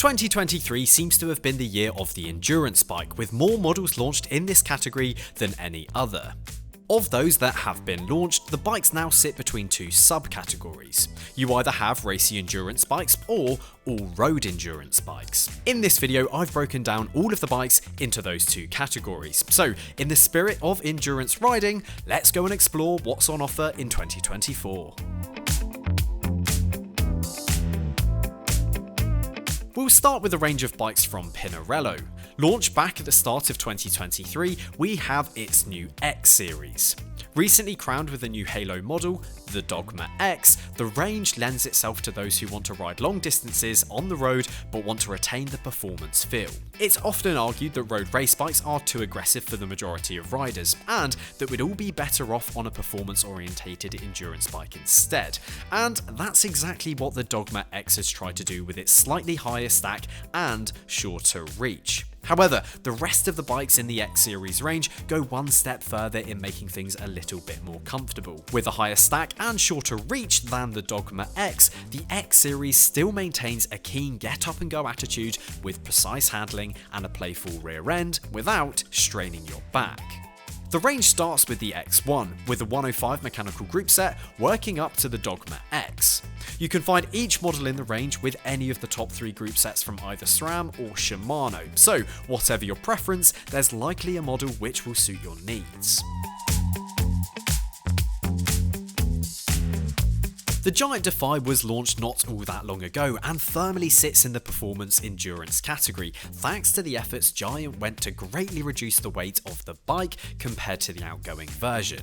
2023 seems to have been the year of the endurance bike, with more models launched in this category than any other. Of those that have been launched, the bikes now sit between two subcategories. You either have racy endurance bikes or all-road endurance bikes. In this video, I've broken down all of the bikes into those two categories. So, in the spirit of endurance riding, let's go and explore what's on offer in 2024. We'll start with a range of bikes from Pinarello. Launched back at the start of 2023, we have its new X Series. Recently crowned with a new halo model, the Domane X, the range lends itself to those who want to ride long distances on the road but want to retain the performance feel. It's often argued that road race bikes are too aggressive for the majority of riders, and that we'd all be better off on a performance-orientated endurance bike instead. And that's exactly what the Domane X has tried to do with its slightly higher stack and shorter reach. However, the rest of the bikes in the X Series range go one step further in making things a little bit more comfortable. With a higher stack and shorter reach than the Domane X, the X Series still maintains a keen get up and go attitude with precise handling and a playful rear end without straining your back. The range starts with the X1, with the 105 mechanical group set working up to the Domane X. You can find each model in the range with any of the top 3 group sets from either SRAM or Shimano, so whatever your preference, there's likely a model which will suit your needs. The Giant Defy was launched not all that long ago and firmly sits in the performance endurance category, thanks to the efforts Giant went to greatly reduce the weight of the bike compared to the outgoing version.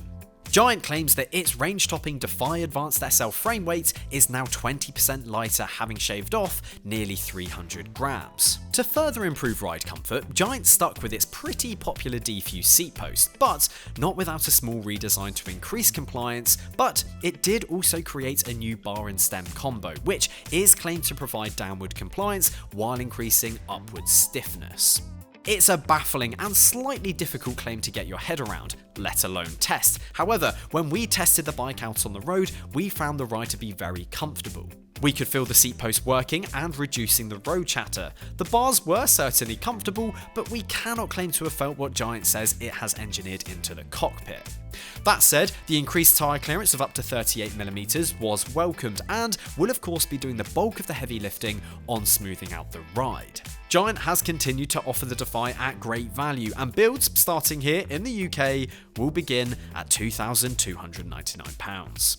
Giant claims that its range-topping Defy Advanced SL frame weight is now 20% lighter, having shaved off nearly 300 grams. To further improve ride comfort, Giant stuck with its pretty popular Defuse seat post, but not without a small redesign to increase compliance, but it did also create a new bar and stem combo, which is claimed to provide downward compliance while increasing upward stiffness. It's a baffling and slightly difficult claim to get your head around, let alone test. However, when we tested the bike out on the road, we found the ride to be very comfortable. We could feel the seat post working and reducing the road chatter. The bars were certainly comfortable, but we cannot claim to have felt what Giant says it has engineered into the cockpit. That said, the increased tyre clearance of up to 38mm was welcomed and will of course be doing the bulk of the heavy lifting on smoothing out the ride. Giant has continued to offer the Defy at great value, and builds starting here in the UK will begin at £2,299.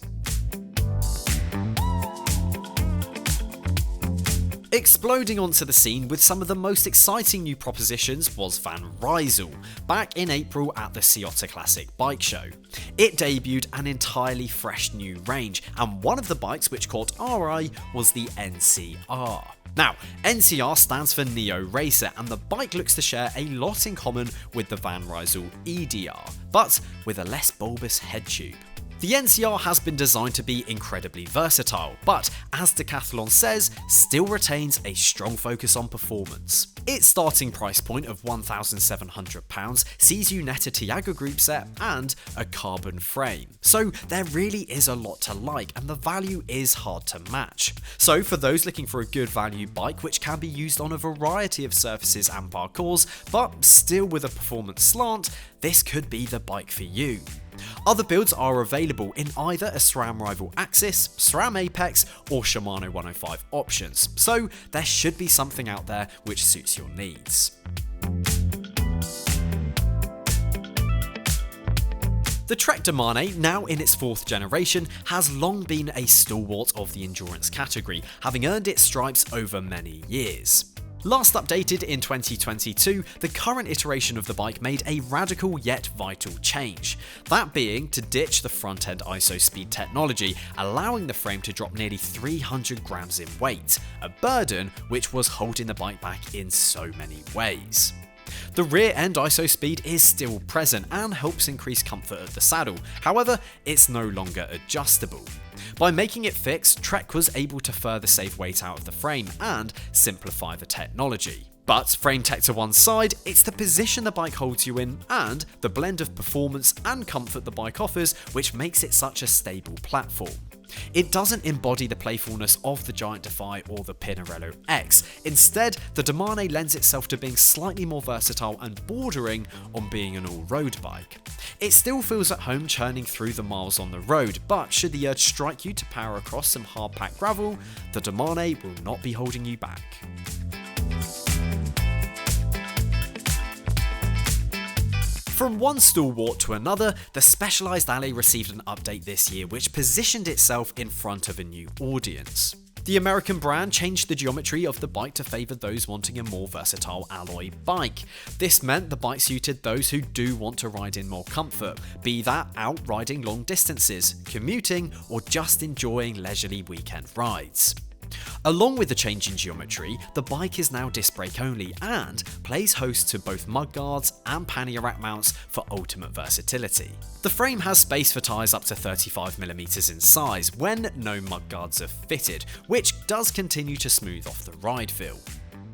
Exploding onto the scene with some of the most exciting new propositions was Van Rysel, back in April at the Ciotta Classic Bike Show. It debuted an entirely fresh new range, and one of the bikes which caught our eye was the NCR. Now, NCR stands for Neo Racer, and the bike looks to share a lot in common with the Van Rysel EDR, but with a less bulbous head tube. The NCR has been designed to be incredibly versatile, but as Decathlon says, still retains a strong focus on performance. Its starting price point of £1,700 sees you net a Tiago group set and a carbon frame. So there really is a lot to like, and the value is hard to match. So for those looking for a good value bike which can be used on a variety of surfaces and parcours, but still with a performance slant, this could be the bike for you. Other builds are available in either a SRAM Rival Axis, SRAM Apex, or Shimano 105 options, so there should be something out there which suits your needs. The Trek Domane, now in its 4th generation, has long been a stalwart of the endurance category, having earned its stripes over many years. Last updated in 2022, the current iteration of the bike made a radical yet vital change, that being to ditch the front-end ISO-speed technology, allowing the frame to drop nearly 300 grams in weight, a burden which was holding the bike back in so many ways. The rear end ISO speed is still present and helps increase comfort at the saddle, however, it's no longer adjustable. By making it fixed, Trek was able to further save weight out of the frame and simplify the technology. But frame tech to one side, it's the position the bike holds you in and the blend of performance and comfort the bike offers which makes it such a stable platform. It doesn't embody the playfulness of the giant Defy or the Pinarello X. Instead, the Domane lends itself to being slightly more versatile and bordering on being an all-road bike. It still feels at home churning through the miles on the road, but should the urge strike you to power across some hard-packed gravel, the Domane will not be holding you back. From one stalwart to another, the Specialized Allez received an update this year which positioned itself in front of a new audience. The American brand changed the geometry of the bike to favour those wanting a more versatile alloy bike. This meant the bike suited those who do want to ride in more comfort, be that out riding long distances, commuting, or just enjoying leisurely weekend rides. Along with the change in geometry, the bike is now disc brake only and plays host to both mudguards and pannier rack mounts for ultimate versatility. The frame has space for tyres up to 35mm in size when no mudguards are fitted, which does continue to smooth off the ride feel.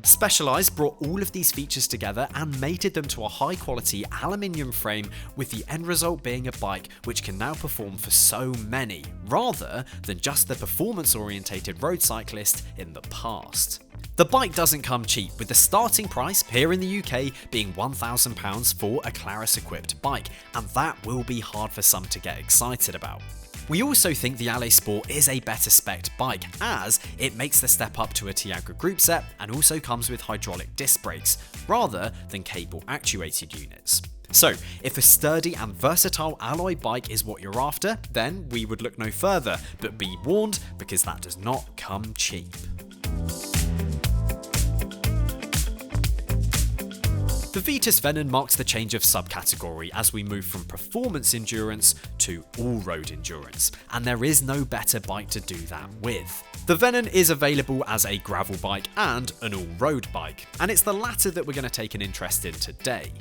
Specialized brought all of these features together and mated them to a high quality aluminium frame, with the end result being a bike which can now perform for so many, rather than just the performance orientated road cyclist in the past. The bike doesn't come cheap, with the starting price here in the UK being £1,000 for a Claris equipped bike, and that will be hard for some to get excited about. We also think the Allez Sport is a better spec'd bike, as it makes the step up to a Tiagra group set and also comes with hydraulic disc brakes, rather than cable actuated units. So, if a sturdy and versatile alloy bike is what you're after, then we would look no further, but be warned, because that does not come cheap. The Vitus Venon marks the change of subcategory as we move from performance endurance to all-road endurance, and there is no better bike to do that with. The Venon is available as a gravel bike and an all-road bike, and it's the latter that we're going to take an interest in today.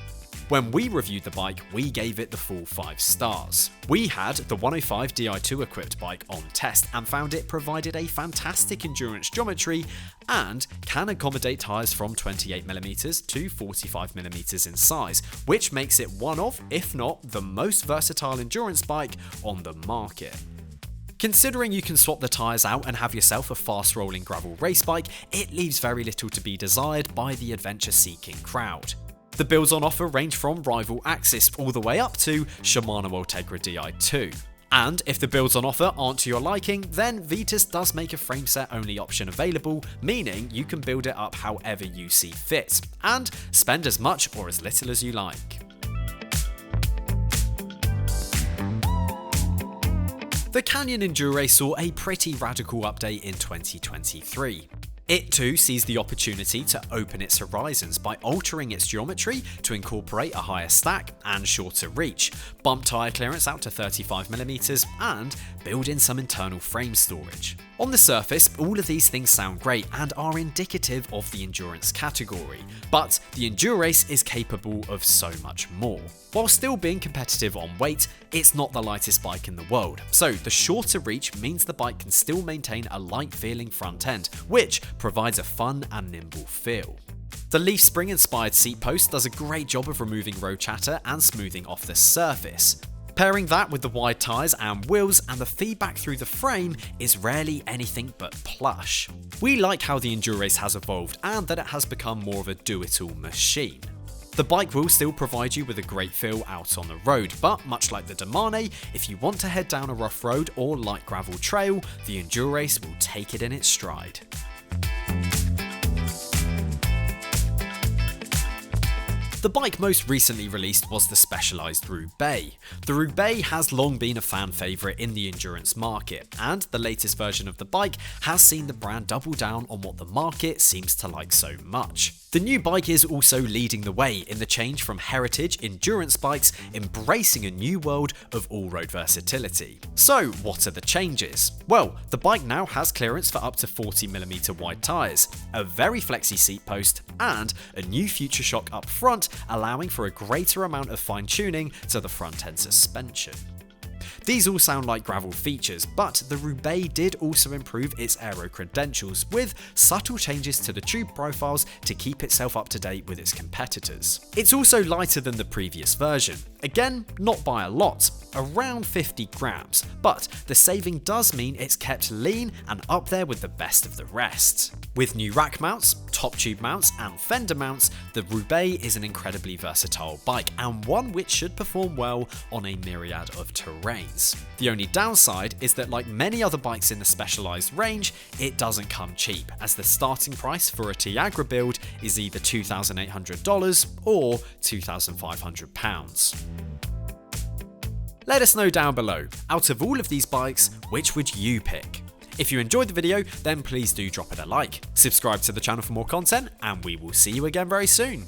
When we reviewed the bike, we gave it the full 5 stars. We had the 105 Di2 equipped bike on test and found it provided a fantastic endurance geometry and can accommodate tyres from 28mm to 45mm in size, which makes it one of, if not the most versatile endurance bike on the market. Considering you can swap the tyres out and have yourself a fast rolling gravel race bike, it leaves very little to be desired by the adventure seeking crowd. The builds on offer range from rival Axis all the way up to Shimano Ultegra Di2. And if the builds on offer aren't to your liking, then Vitus does make a frameset only option available, meaning you can build it up however you see fit, and spend as much or as little as you like. The Canyon Endurace saw a pretty radical update in 2023. It too sees the opportunity to open its horizons by altering its geometry to incorporate a higher stack and shorter reach, bump tyre clearance out to 35mm, and build in some internal frame storage. On the surface, all of these things sound great and are indicative of the endurance category, but the Endurace is capable of so much more. While still being competitive on weight, it's not the lightest bike in the world, so the shorter reach means the bike can still maintain a light feeling front end, which provides a fun and nimble feel. The leaf spring inspired seat post does a great job of removing road chatter and smoothing off the surface. Pairing that with the wide tyres and wheels, and the feedback through the frame is rarely anything but plush. We like how the Endurace has evolved and that it has become more of a do-it-all machine. The bike will still provide you with a great feel out on the road, but much like the Domane, if you want to head down a rough road or light gravel trail, the Endurace will take it in its stride. The bike most recently released was the Specialized Roubaix. The Roubaix has long been a fan favourite in the endurance market, and the latest version of the bike has seen the brand double down on what the market seems to like so much. The new bike is also leading the way in the change from heritage endurance bikes, embracing a new world of all-road versatility. So what are the changes? Well, the bike now has clearance for up to 40mm wide tyres, a very flexy seat post, and a new future shock up front, allowing for a greater amount of fine-tuning to the front end suspension. These all sound like gravel features, but the Roubaix did also improve its aero credentials with subtle changes to the tube profiles to keep itself up to date with its competitors. It's also lighter than the previous version. Again, not by a lot, around 50 grams, but the saving does mean it's kept lean and up there with the best of the rest. With new rack mounts, top tube mounts and fender mounts, the Roubaix is an incredibly versatile bike and one which should perform well on a myriad of terrains. The only downside is that, like many other bikes in the specialised range, it doesn't come cheap, as the starting price for a Tiagra build is either $2,800 or £2,500. Let us know down below, out of all of these bikes, which would you pick? If you enjoyed the video, then please do drop it a like, subscribe to the channel for more content, and we will see you again very soon.